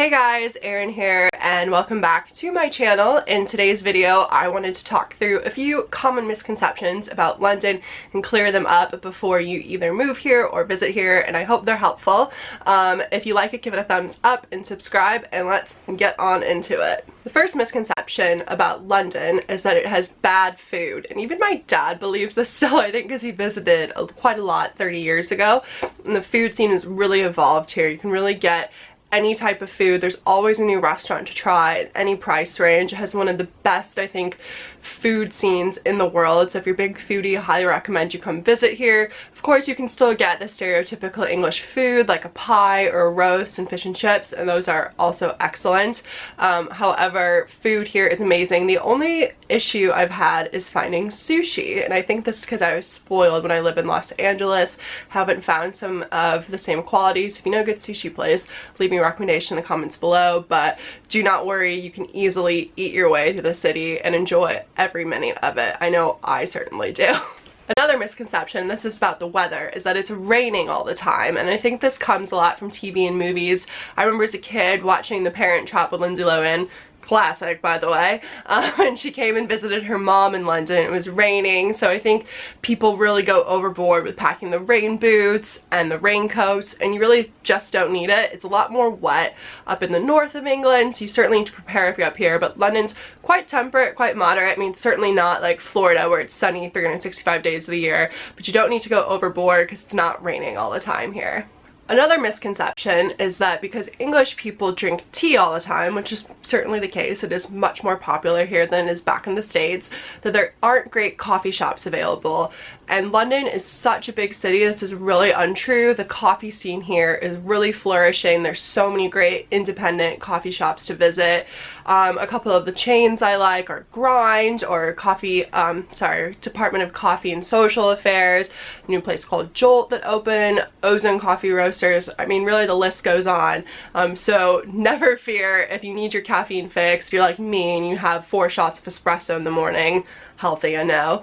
Hey guys, Erin here and welcome back to my channel. In today's video I wanted to talk through a few common misconceptions about London and clear them up before you either move here or visit here, and I hope they're helpful. If you like it, give it a thumbs up and subscribe, and let's get on into it. The first misconception about London is that it has bad food, and even my dad believes this still, I think, because he visited quite a lot 30 years ago, and the food scene has really evolved here. You can really get any type of food. There's always a new restaurant to try at any price range. It has one of the best, I think, food scenes in the world. So if you're a big foodie, I highly recommend you come visit here. Of course, you can still get the stereotypical English food like a pie or a roast and fish and chips, and those are also excellent. However, food here is amazing. The only issue I've had is finding sushi, and I think this is because I was spoiled when I live in Los Angeles. Haven't found some of the same quality. So if you know a good sushi place, leave me a recommendation in the comments below, but do not worry, you can easily eat your way through the city and enjoy every minute of it. I know I certainly do. Another misconception, this is about the weather, is that it's raining all the time, and I think this comes a lot from TV and movies. I remember as a kid watching The Parent Trap with Lindsay Lohan, classic by the way, and she came and visited her mom in London. It was raining, so I think people really go overboard with packing the rain boots and the raincoats, and you really just don't need it. It's a lot more wet up in the north of England, so you certainly need to prepare if you're up here, but London's quite temperate, quite moderate. I mean, certainly not like Florida where it's sunny 365 days of the year, but you don't need to go overboard because it's not raining all the time here. Another misconception is that because English people drink tea all the time, which is certainly the case, it is much more popular here than it is back in the States, that there aren't great coffee shops available. And London is such a big city, this is really untrue. The coffee scene here is really flourishing. There's so many great independent coffee shops to visit. A couple of the chains I like are Grind or Department of Coffee and Social Affairs, a new place called Jolt that opened, Ozone Coffee Roasters. I mean, really the list goes on. So never fear if you need your caffeine fix. If you're like me and you have 4 shots of espresso in the morning, healthy I know,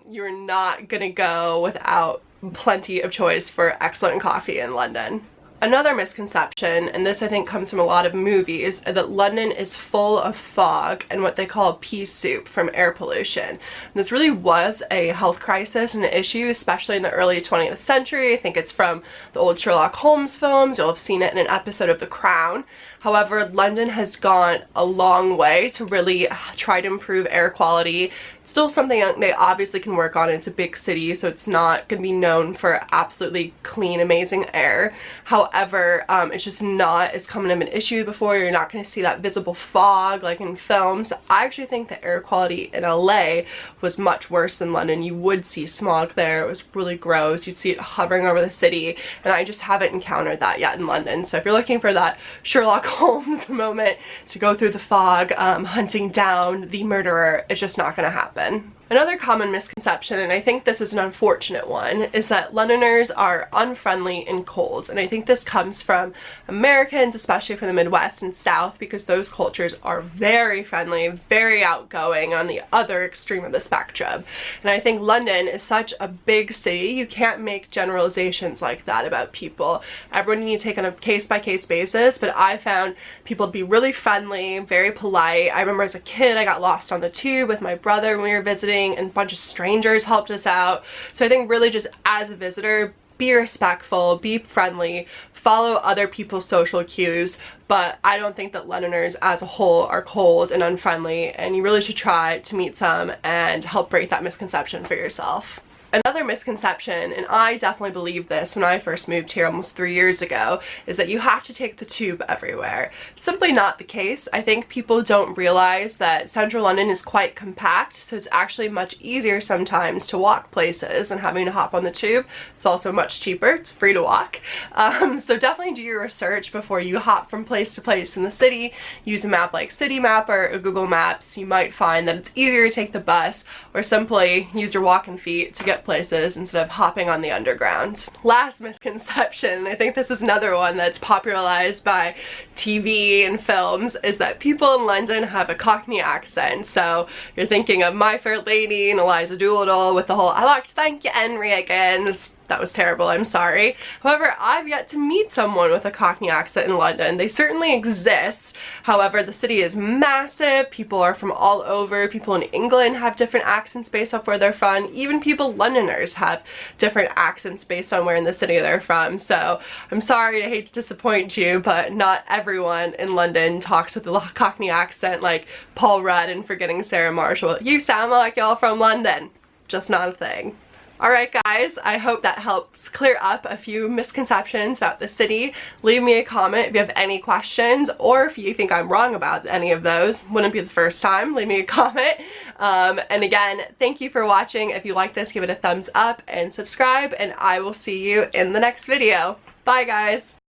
you're not gonna go without plenty of choice for excellent coffee in London. Another misconception, and this I think comes from a lot of movies, is that London is full of fog and what they call pea soup from air pollution. And this really was a health crisis and an issue, especially in the early 20th century. I think it's from the old Sherlock Holmes films. You'll have seen it in an episode of The Crown. However, London has gone a long way to really try to improve air quality. It's still something they obviously can work on. It's a big city, so it's not going to be known for absolutely clean, amazing air. However, it's just not as common of an issue before. You're not going to see that visible fog like in films. I actually think the air quality in LA was much worse than London. You would see smog there. It was really gross. You'd see it hovering over the city, and I just haven't encountered that yet in London. So if you're looking for that Sherlock Holmes moment to go through the fog, hunting down the murderer, it's just not going to happen. Another common misconception, and I think this is an unfortunate one, is that Londoners are unfriendly and cold. And I think this comes from Americans, especially from the Midwest and South, because those cultures are very friendly, very outgoing on the other extreme of the spectrum. And I think London is such a big city, you can't make generalizations like that about people. Everyone needs to take on a case-by-case basis, but I found people to be really friendly, very polite. I remember as a kid I got lost on the tube with my brother when we were visiting, and a bunch of strangers helped us out. So I think really just as a visitor, be respectful, be friendly, follow other people's social cues, but I don't think that Londoners as a whole are cold and unfriendly, and you really should try to meet some and help break that misconception for yourself. Another misconception, and I definitely believed this when I first moved here almost 3 years ago, is that you have to take the tube everywhere. It's simply not the case. I think people don't realize that central London is quite compact, so it's actually much easier sometimes to walk places than having to hop on the tube. It's also much cheaper. It's free to walk. So definitely do your research before you hop from place to place in the city. Use a map like City Map or Google Maps. You might find that it's easier to take the bus, or simply use your walking feet to get places instead of hopping on the underground. Last misconception, I think this is another one that's popularized by TV and films, is that people in London have a Cockney accent. So you're thinking of My Fair Lady and Eliza Doolittle with the whole "I like to thank you, Henry" again. It's That was terrible, I'm sorry. However, I've yet to meet someone with a Cockney accent in London. They certainly exist. However, the city is massive, people are from all over, people in England have different accents based off where they're from, even people Londoners have different accents based on where in the city they're from. So I'm sorry, I hate to disappoint you, but not everyone in London talks with a Cockney accent like Paul Rudd and Forgetting Sarah Marshall. You sound like y'all from London. Just not a thing. Alright guys, I hope that helps clear up a few misconceptions about the city. Leave me a comment if you have any questions, or if you think I'm wrong about any of those. Wouldn't be the first time. Leave me a comment. And again, thank you for watching. If you like this, give it a thumbs up and subscribe, and I will see you in the next video. Bye guys!